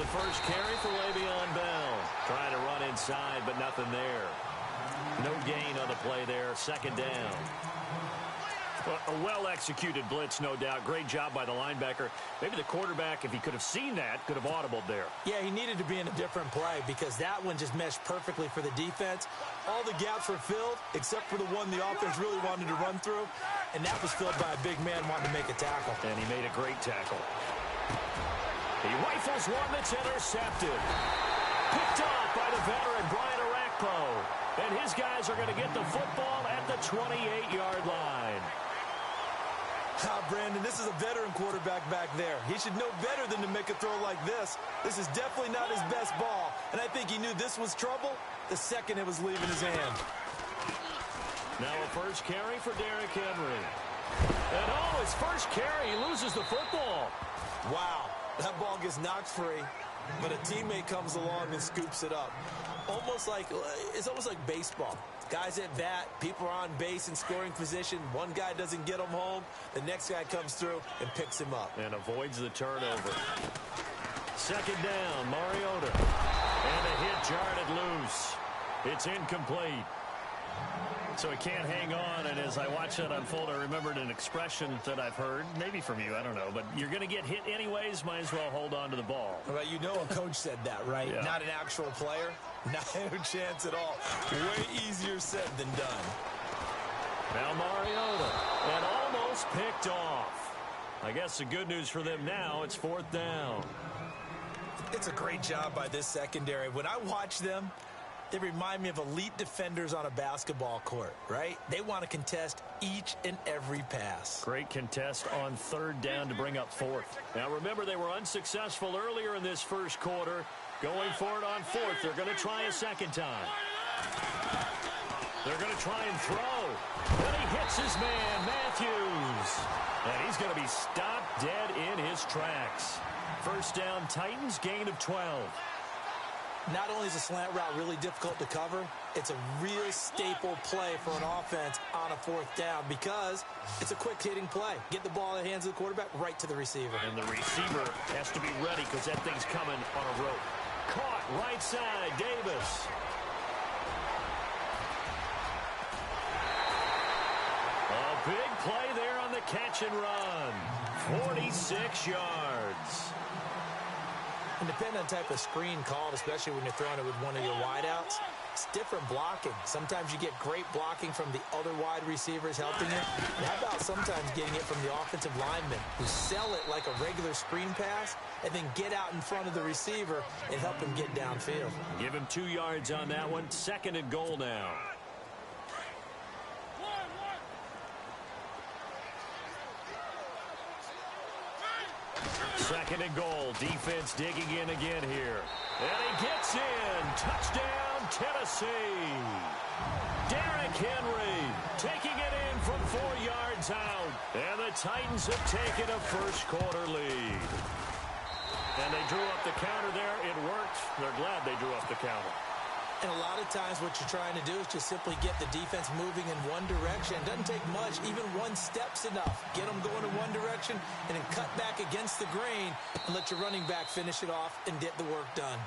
the first carry for Le'Veon Bell. Trying to run inside, but nothing there. No gain on the play there. Second down. Well, a well-executed blitz, no doubt. Great job by the linebacker. Maybe the quarterback, if he could have seen that, could have audibled there. Yeah, he needed to be in a different play because that one just meshed perfectly for the defense. All the gaps were filled except for the one the offense really wanted to run through, and that was filled by a big man wanting to make a tackle. And he made a great tackle. He rifles one that's intercepted. Picked off by the veteran, Brian Orakpo. And his guys are going to get the football at the 28-yard line. Brandon, this is a veteran quarterback back there. He should know better than to make a throw like this. This is definitely not his best ball, and I think he knew this was trouble the second it was leaving his hand. Now a first carry for Derrick Henry. And his first carry, he loses the football. Wow, that ball gets knocked free, but a teammate comes along and scoops it up. It's almost like baseball. Guys at bat, people are on base in scoring position. One guy doesn't get him home. The next guy comes through and picks him up. And avoids the turnover. Second down, Mariota. And a hit jarred loose. It's incomplete. So he can't hang on, and as I watch that unfold, I remembered an expression that I've heard, maybe from you, I don't know, but you're going to get hit anyways, might as well hold on to the ball. Well, you know a coach said that, right? Yeah. Not an actual player. No chance at all. Way easier said than done. Now Mariota, and almost picked off. I guess the good news for them now, it's fourth down. It's a great job by this secondary. When I watch them, they remind me of elite defenders on a basketball court, right? They want to contest each and every pass. Great contest on third down to bring up fourth. Now remember, they were unsuccessful earlier in this first quarter. Going for it on fourth. They're going to try a second time. They're going to try and throw. And he hits his man, Matthews. And he's going to be stopped dead in his tracks. First down, Titans, gain of 12. Not only is a slant route really difficult to cover, it's a real staple play for an offense on a fourth down because it's a quick-hitting play. Get the ball in the hands of the quarterback right to the receiver. And the receiver has to be ready because that thing's coming on a rope. Caught right side, Davis. A big play there on the catch and run. 46 yards. And depending on the type of screen called, especially when you're throwing it with one of your wideouts, it's different blocking. Sometimes you get great blocking from the other wide receivers helping you. And how about sometimes getting it from the offensive linemen who sell it like a regular screen pass and then get out in front of the receiver and help him get downfield. Give him 2 yards on that one. Second and goal now. Second and goal. Defense digging in again here. And he gets in. Touchdown, Tennessee. Derrick Henry taking it in from 4 yards out. And the Titans have taken a first quarter lead. And they drew up the counter there. It worked. They're glad they drew up the counter. And a lot of times what you're trying to do is just simply get the defense moving in one direction. It doesn't take much. Even one step's enough. Get them going in one direction and then cut back against the grain and let your running back finish it off and get the work done.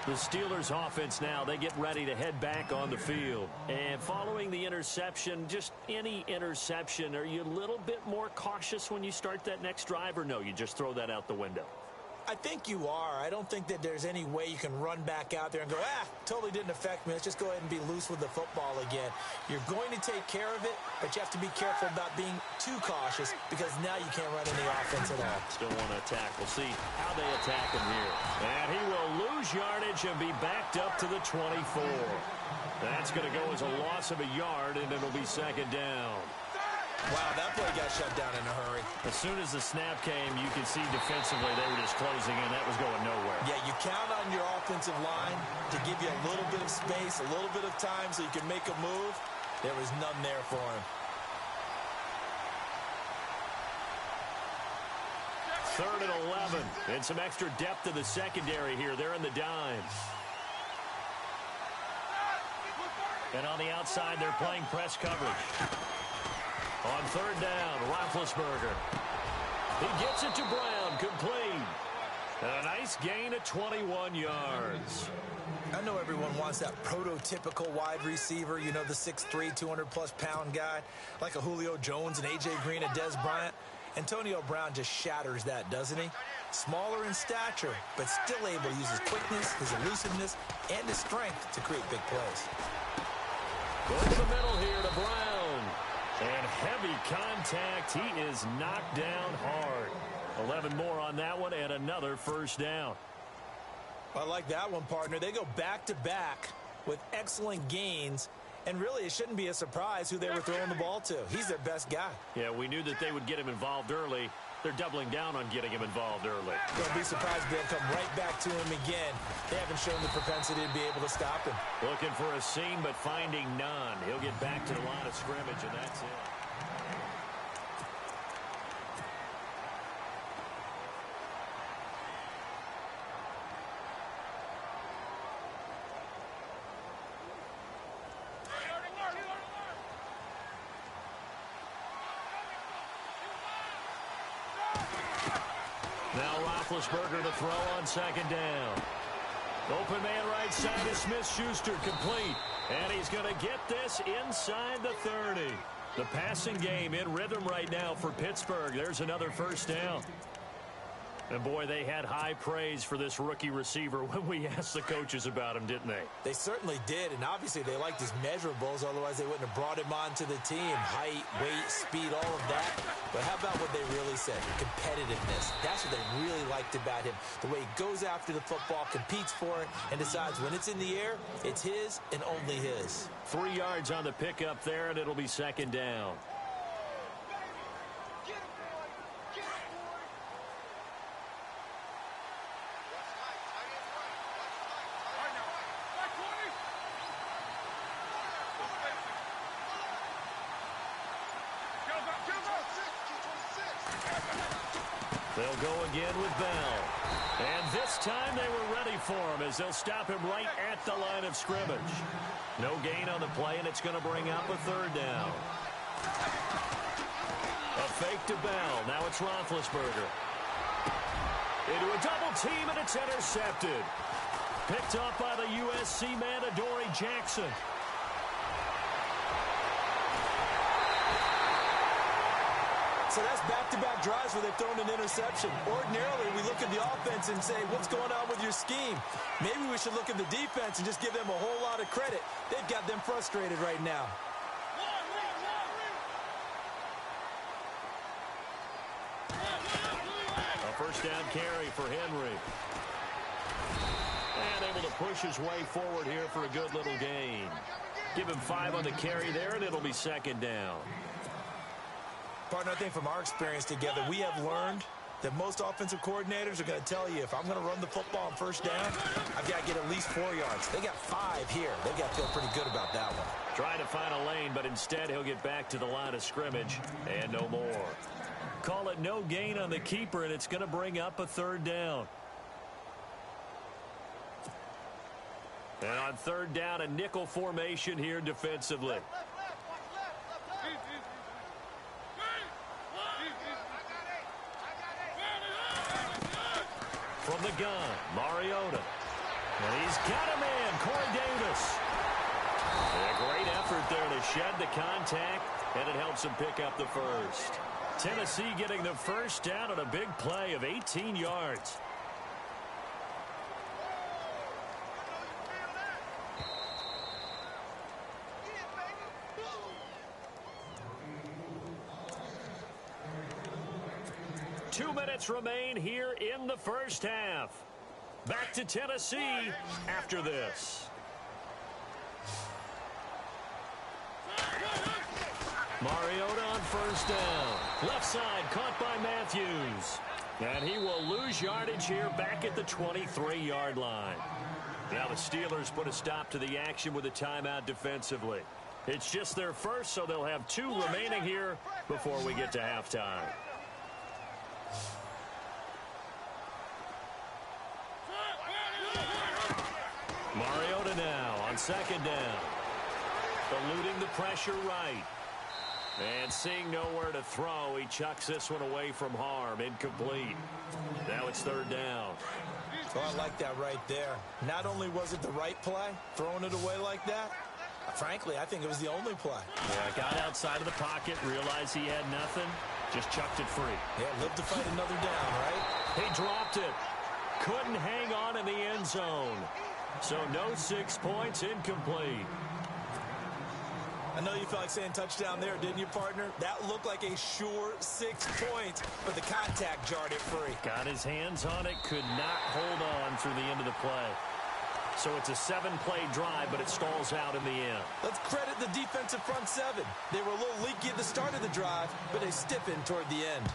The Steelers offense now, they get ready to head back on the field. And following the interception, just any interception, are you a little bit more cautious when you start that next drive, or no, you just throw that out the window? I think you are. I don't think that there's any way you can run back out there and go, totally didn't affect me. Let's just go ahead and be loose with the football again. You're going to take care of it, but you have to be careful about being too cautious because now you can't run any offense at all. Still want to attack. We'll see how they attack him here. And he will lose yardage and be backed up to the 24. That's going to go as a loss of a yard, and it'll be second down. Wow, that play got shut down in a hurry. As soon as the snap came, you could see defensively they were just closing in. That was going nowhere. Yeah, you count on your offensive line to give you a little bit of space, a little bit of time so you can make a move. There was none there for him. Third and 11. And some extra depth to the secondary here. They're in the dime. And on the outside, they're playing press coverage. On third down, Roethlisberger. He gets it to Brown, complete. And a nice gain of 21 yards. I know everyone wants that prototypical wide receiver, you know, the 6'3", 200-plus-pound guy, like a Julio Jones and A.J. Green and Des Bryant. Antonio Brown just shatters that, doesn't he? Smaller in stature, but still able to use his quickness, his elusiveness, and his strength to create big plays. Over the middle here to Brown. And heavy contact. He is knocked down hard. 11 more on that one and another first down. I like that one, partner. They go back-to-back with excellent gains, and really it shouldn't be a surprise who they were throwing the ball to. He's their best guy. Yeah, we knew that they would get him involved early. They're doubling down on getting him involved early. Don't be surprised if they'll come right back to him again. They haven't shown the propensity to be able to stop him. Looking for a seam, but finding none. He'll get back to the line of scrimmage, and that's it. Now Roethlisberger to throw on second down. Open man right side is Smith-Schuster, complete. And he's going to get this inside the 30. The passing game in rhythm right now for Pittsburgh. There's another first down. And, boy, they had high praise for this rookie receiver when we asked the coaches about him, didn't they? They certainly did, and obviously they liked his measurables. Otherwise, they wouldn't have brought him onto the team. Height, weight, speed, all of that. But how about what they really said? Competitiveness. That's what they really liked about him. The way he goes after the football, competes for it, and decides when it's in the air, it's his and only his. 3 yards on the pickup there, and it'll be second down. They'll go again with Bell. And this time they were ready for him as they'll stop him right at the line of scrimmage. No gain on the play, and it's going to bring up a third down. A fake to Bell. Now it's Roethlisberger. Into a double team, and it's intercepted. Picked up by the USC man, Adoree Jackson. So that's back-to-back drives where they've thrown an interception. Ordinarily, we look at the offense and say, what's going on with your scheme? Maybe we should look at the defense and just give them a whole lot of credit. They've got them frustrated right now. A first down carry for Henry. And able to push his way forward here for a good little gain. Give him 5 on the carry there, and it'll be second down. Partner, I think from our experience together, we have learned that most offensive coordinators are going to tell you, if I'm going to run the football on first down, I've got to get at least 4 yards. They got 5 here. They've got to feel pretty good about that one. Trying to find a lane, but instead he'll get back to the line of scrimmage and no more. Call it no gain on the keeper, and it's going to bring up a third down. And on third down, a nickel formation here defensively. From the gun, Mariota. And he's got a man, Corey Davis. And a great effort there to shed the contact, and it helps him pick up the first. Tennessee getting the first down on a big play of 18 yards. Two minutes remain here in the first half. Back to Tennessee after this. Mariota on first down. Left side caught by Matthews. And he will lose yardage here back at the 23-yard line. Now the Steelers put a stop to the action with a timeout defensively. It's just their first, so they'll have 2 remaining here before we get to halftime. Mariota now on second down. Eluding the pressure right. And seeing nowhere to throw, he chucks this one away from harm. Incomplete. Now it's third down. Oh, I like that right there. Not only was it the right play, throwing it away like that, frankly, I think it was the only play. Yeah, got outside of the pocket, realized he had nothing, just chucked it free. Yeah, lived to fight another down, right? He dropped it. Couldn't hang on in the end zone. So no 6 points, incomplete. I know you felt like saying touchdown there, didn't you, partner? That looked like a sure 6 points, but the contact jarred it free. Got his hands on it, could not hold on through the end of the play. So it's a 7-play drive, but it stalls out in the end. Let's credit the defensive front seven. They were a little leaky at the start of the drive, but they stiffened toward the end.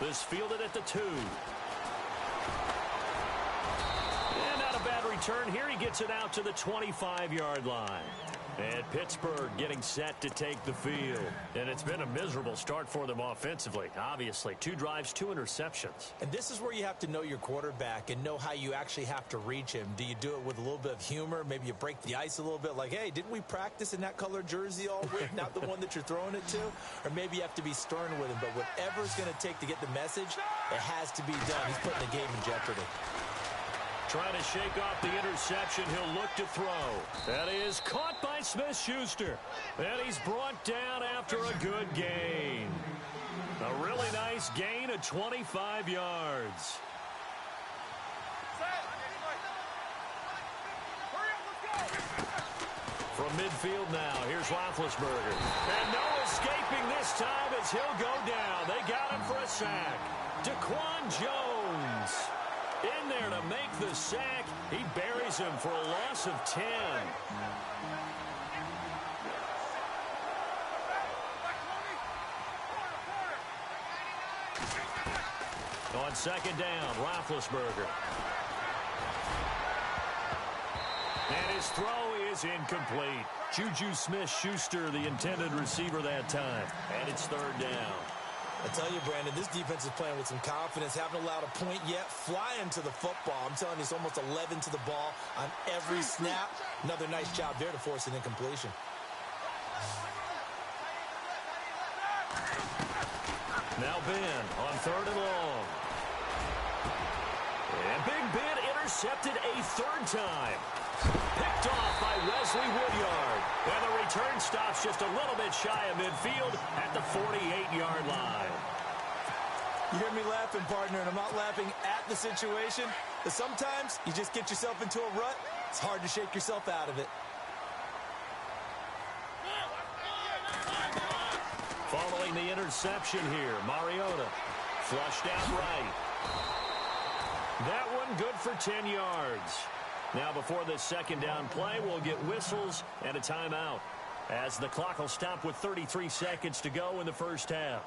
This fielded at the 2. And not a bad return here. He gets it out to the 25-yard line. And Pittsburgh getting set to take the field. And it's been a miserable start for them offensively, obviously. 2 drives, 2 interceptions. And this is where you have to know your quarterback and know how you actually have to reach him. Do you do it with a little bit of humor? Maybe you break the ice a little bit like, hey, didn't we practice in that color jersey all week? Not the one that you're throwing it to? Or maybe you have to be stern with him. But whatever it's going to take to get the message, it has to be done. He's putting the game in jeopardy. Trying to shake off the interception. He'll look to throw. That is caught by Smith-Schuster. And he's brought down after a good gain. A really nice gain of 25 yards. From midfield now, here's Roethlisberger. And no escaping this time as he'll go down. They got him for a sack. Daquan Jones in there to make the sack. He buries him for a loss of 10. On second down, Roethlisberger. And his throw is incomplete. Juju Smith-Schuster, the intended receiver that time. And it's third down. I tell you, Brandon, this defense is playing with some confidence. Haven't allowed a point yet. Flying to the football. I'm telling you, it's almost 11 to the ball on every snap. Another nice job there to force an incompletion. Now Ben on third and long. And Big Ben intercepted a third time. Picked off by Wesley Woodyard. And the return stops just a little bit shy of midfield at the 48-yard line. You hear me laughing, partner, and I'm not laughing at the situation. But sometimes you just get yourself into a rut. It's hard to shake yourself out of it. Following the interception here, Mariota flushed out right. That one good for 10 yards. Now before this second down play, we'll get whistles and a timeout as the clock will stop with 33 seconds to go in the first half.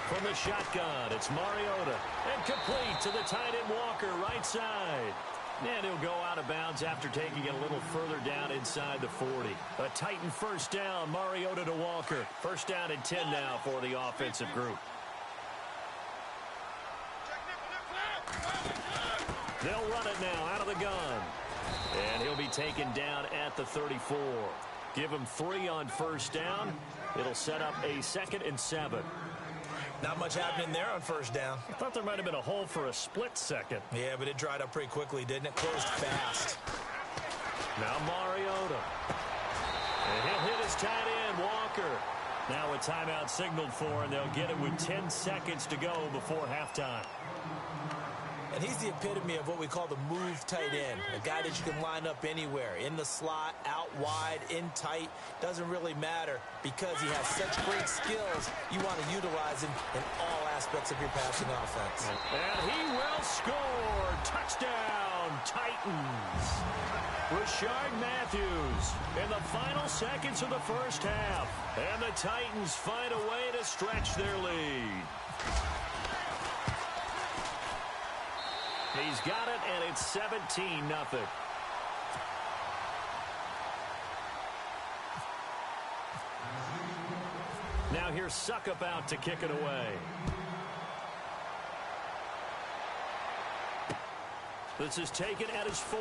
From the shotgun, it's Mariota. And complete to the tight end Walker, right side. And he'll go out of bounds after taking it a little further down inside the 40. A Titan first down, Mariota to Walker. First down and 10 now for the offensive group. They'll run it now out of the gun. And he'll be taken down at the 34. Give him 3 on first down. It'll set up a 2nd and 7. Not much happening there on first down. I thought there might have been a hole for a split second. Yeah, but it dried up pretty quickly, didn't it? Closed fast. Now Mariota. And he'll hit his tight end, Walker. Now a timeout signaled for, and they'll get it with 10 seconds to go before halftime. And he's the epitome of what we call the move tight end. A guy that you can line up anywhere. In the slot, out wide, in tight. Doesn't really matter because he has such great skills. You want to utilize him in all aspects of your passing offense. And he will score. Touchdown, Titans. Rashard Matthews in the final seconds of the first half. And the Titans find a way to stretch their lead. He's got it, and it's 17-0. Now here's Suckup out to kick it away. This is taken at his 4.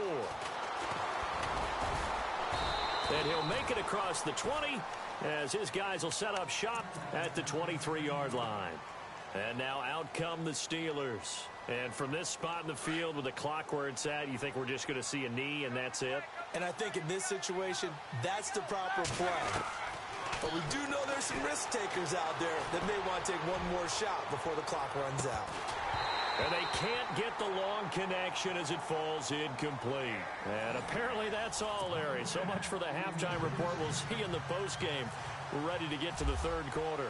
And he'll make it across the 20 as his guys will set up shop at the 23-yard line. And now out come the Steelers. And from this spot in the field with the clock where it's at, you think we're just going to see a knee and that's it? And I think in this situation, that's the proper play. But we do know there's some risk takers out there that may want to take one more shot before the clock runs out. And they can't get the long connection as it falls incomplete. And apparently that's all, Larry. So much for the halftime report. We'll see you in the postgame. We're ready to get to the third quarter.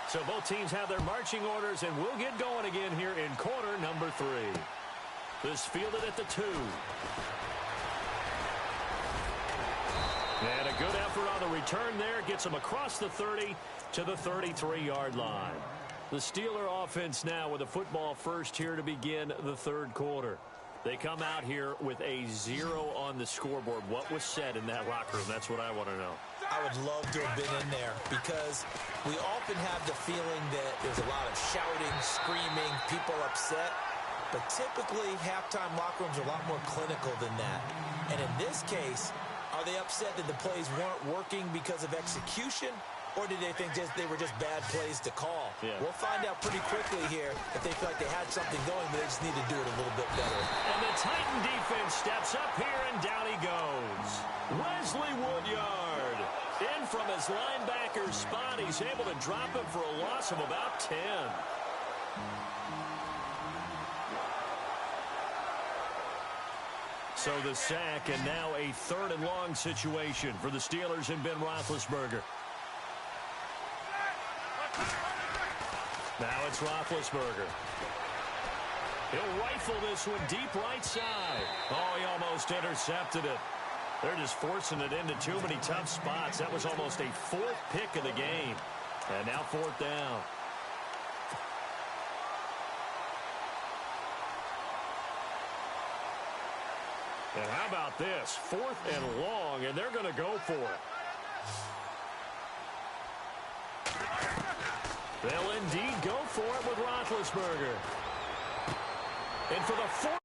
So both teams have their marching orders, and we'll get going again here in quarter number 3. This fielded at the 2. And a good effort on the return there. Gets him across the 30 to the 33-yard line. The Steeler offense now with a football first here to begin the third quarter. They come out here with a 0 on the scoreboard. What was said in that locker room? That's what I want to know. I would love to have been in there because we often have the feeling that there's a lot of shouting, screaming, people upset. But typically, halftime locker rooms are a lot more clinical than that. And in this case, are they upset that the plays weren't working because of execution? Or did they think they were just bad plays to call? Yeah. We'll find out pretty quickly here if they feel like they had something going, but they just need to do it a little bit better. And the Titan defense steps up here, and down he goes. Wesley Woodyard. In from his linebacker spot. He's able to drop him for a loss of about 10. So the sack, and now a 3rd and long situation for the Steelers and Ben Roethlisberger. Now it's Roethlisberger. He'll rifle this one deep right side. Oh, he almost intercepted it. They're just forcing it into too many tough spots. That was almost a 4th pick of the game. And now 4th down. And how about this? 4th and long, and they're going to go for it. They'll indeed go for it with Roethlisberger. And for the 4th